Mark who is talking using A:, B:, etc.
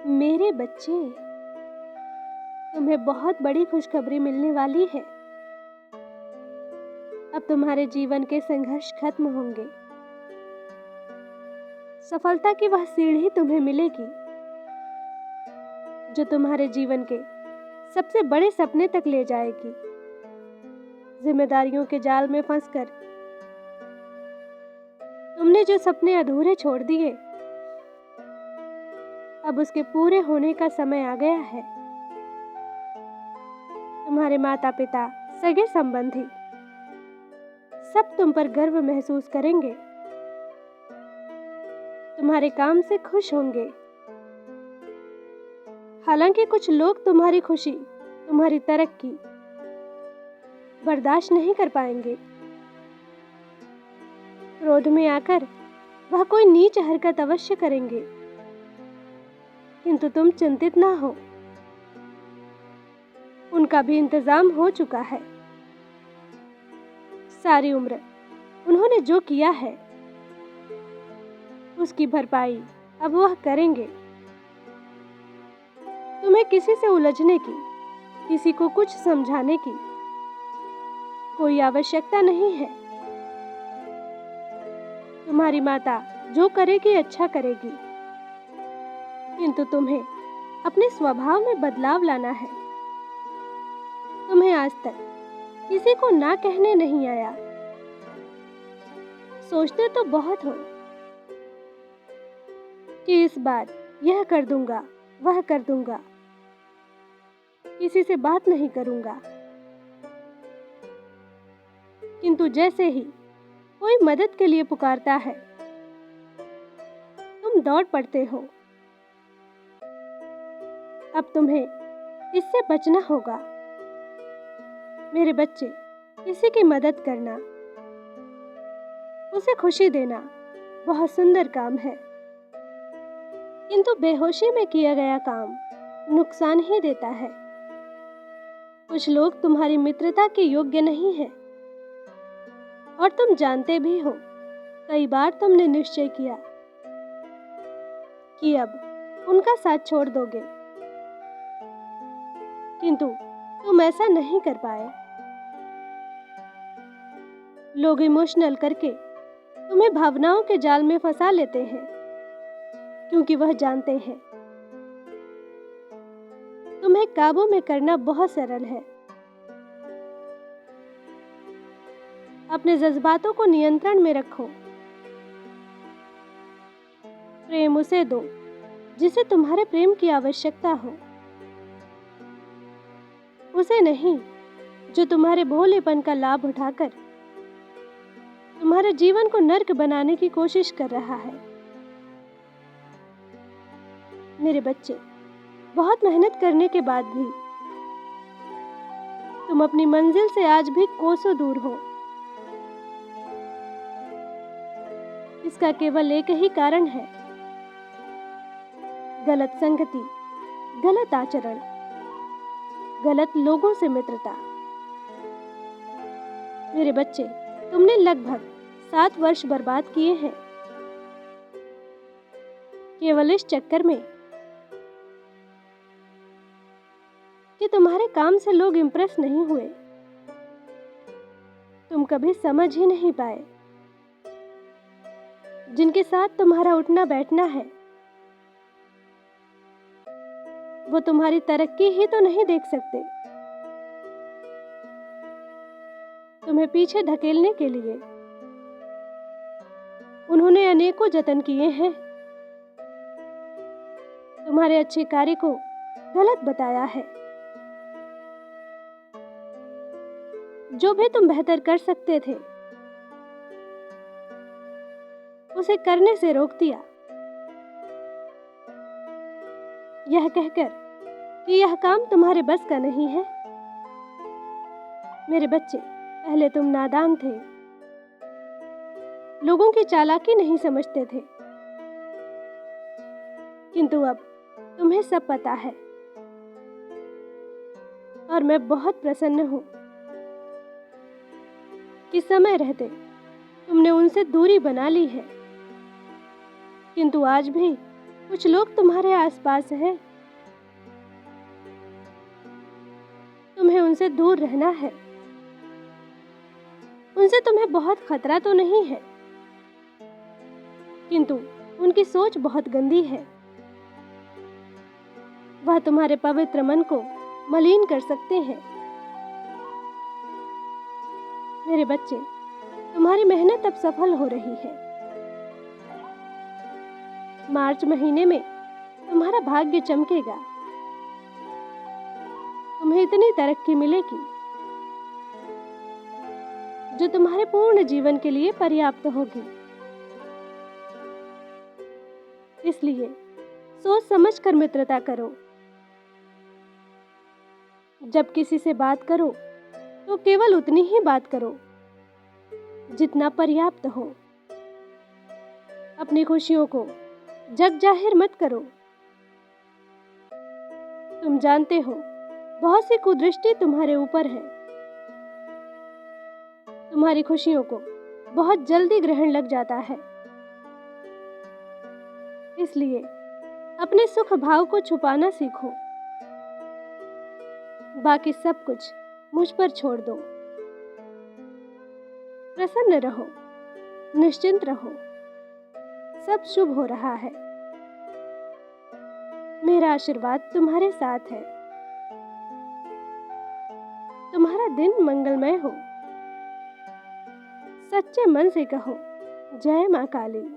A: मेरे बच्चे, तुम्हें बहुत बड़ी खुशखबरी मिलने वाली है। अब तुम्हारे जीवन के संघर्ष खत्म होंगे। सफलता की वह सीढ़ी तुम्हें मिलेगी जो तुम्हारे जीवन के सबसे बड़े सपने तक ले जाएगी। जिम्मेदारियों के जाल में फंसकर तुमने जो सपने अधूरे छोड़ दिए, अब उसके पूरे होने का समय आ गया है। तुम्हारे माता पिता, सगे संबंधी सब तुम पर गर्व महसूस करेंगे। तुम्हारे काम से खुश होंगे। हालांकि कुछ लोग तुम्हारी खुशी, तुम्हारी तरक्की बर्दाश्त नहीं कर पाएंगे। क्रोध में आकर वह कोई नीच हरकत अवश्य करेंगे, किंतु तुम चिंतित ना हो, उनका भी इंतजाम हो चुका है। सारी उम्र उन्होंने जो किया है उसकी भरपाई अब वह करेंगे। तुम्हें किसी से उलझने की, किसी को कुछ समझाने की कोई आवश्यकता नहीं है। तुम्हारी माता जो करेगी अच्छा करेगी, किंतु तुम्हें अपने स्वभाव में बदलाव लाना है। तुम्हें आज तक किसी को ना कहने नहीं आया। सोचते तो बहुत हो कि इस बार यह कर दूंगा, वह कर दूंगा, किसी से बात नहीं करूंगा, किंतु जैसे ही कोई मदद के लिए पुकारता है, तुम दौड़ पड़ते हो। अब तुम्हें इससे बचना होगा। मेरे बच्चे, किसी की मदद करना, उसे खुशी देना बहुत सुंदर काम है, किंतु बेहोशी में किया गया काम नुकसान ही देता है। कुछ लोग तुम्हारी मित्रता के योग्य नहीं हैं, और तुम जानते भी हो। कई बार तुमने निश्चय किया कि अब उनका साथ छोड़ दोगे, किंतु तुम ऐसा नहीं कर पाए। लोग इमोशनल करके तुम्हें भावनाओं के जाल में फंसा लेते हैं, क्योंकि वह जानते हैं तुम्हें काबू में करना बहुत सरल है। अपने जज्बातों को नियंत्रण में रखो। प्रेम उसे दो जिसे तुम्हारे प्रेम की आवश्यकता हो, उसे नहीं जो तुम्हारे भोलेपन का लाभ उठाकर तुम्हारे जीवन को नर्क बनाने की कोशिश कर रहा है। मेरे बच्चे, बहुत मेहनत करने के बाद भी तुम अपनी मंजिल से आज भी कोसों दूर हो। इसका केवल एक ही कारण है, गलत संगति, गलत आचरण, गलत लोगों से मित्रता। मेरे बच्चे, तुमने लगभग 7 वर्ष बर्बाद किए हैं केवल इस चक्कर में कि तुम्हारे काम से लोग इंप्रेस नहीं हुए। तुम कभी समझ ही नहीं पाए जिनके साथ तुम्हारा उठना बैठना है, वो तुम्हारी तरक्की ही तो नहीं देख सकते। तुम्हें पीछे धकेलने के लिए उन्होंने अनेकों जतन किए हैं। तुम्हारे अच्छे कार्य को गलत बताया है। जो भी तुम बेहतर कर सकते थे उसे करने से रोक दिया, यह कहकर कि यह काम तुम्हारे बस का नहीं है। मेरे बच्चे, पहले तुम नादान थे, लोगों की चालाकी नहीं समझते थे, किंतु अब तुम्हें सब पता है, और मैं बहुत प्रसन्न हूं कि समय रहते तुमने उनसे दूरी बना ली है, किंतु आज भी कुछ लोग तुम्हारे आसपास हैं, तुम्हें उनसे दूर रहना है। उनसे तुम्हें बहुत खतरा तो नहीं है, किंतु उनकी सोच बहुत गंदी है। वह तुम्हारे पवित्र मन को मलिन कर सकते हैं। मेरे बच्चे, तुम्हारी मेहनत अब सफल हो रही है। मार्च महीने में तुम्हारा भाग्य चमकेगा। तुम्हें इतनी तरक्की मिलेगी जो तुम्हारे पूर्ण जीवन के लिए पर्याप्त होगी। इसलिए सोच समझकर मित्रता करो। जब किसी से बात करो तो केवल उतनी ही बात करो जितना पर्याप्त हो। अपनी खुशियों को जग जाहिर मत करो। तुम जानते हो, बहुत सी कुदृष्टि तुम्हारे ऊपर है। तुम्हारी खुशियों को बहुत जल्दी ग्रहण लग जाता है। इसलिए अपने सुख भाव को छुपाना सीखो। बाकी सब कुछ मुझ पर छोड़ दो। प्रसन्न रहो, निश्चिंत रहो। सब शुभ हो रहा है। मेरा आशीर्वाद तुम्हारे साथ है। तुम्हारा दिन मंगलमय हो। सच्चे मन से कहो, जय मां काली।